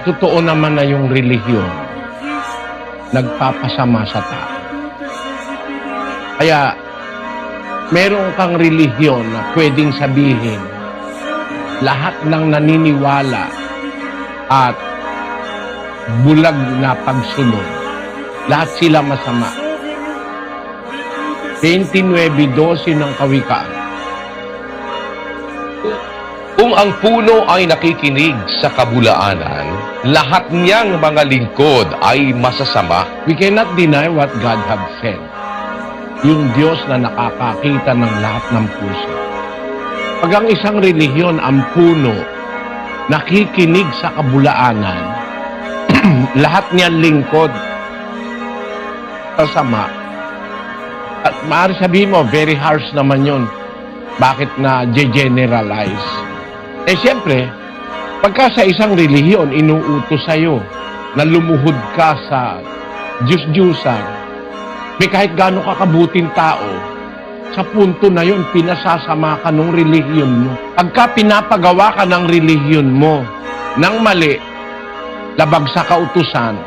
totoo naman na yung relihiyon nagpapasama sa tao. Kaya, meron kang relihiyon na pwedeng sabihin lahat ng naniniwala at bulag na pagsunod, lahat sila masama. 29:12 ng Kawikaan. Kung ang puno ay nakikinig sa kabulaanan, lahat niyang mga lingkod ay masasama. We cannot deny what God have said. Yung Diyos na nakakakita ng lahat ng puso. Pag ang isang relihiyon, ang puno, nakikinig sa kabulaanan, lahat niyan lingkod, sasama. At maaari sabihin mo, very harsh naman yun. Bakit na generalize? Eh siyempre, pagka sa isang relihiyon, inuutos sa'yo na lumuhod ka sa Diyos-Diyusan, may kahit gaano kakabuting tao, sa punto na yun, pinasasama ka ng relihiyon mo. Pagka pinapagawa ka ng relihiyon mo, ng mali, labag sa kautusan,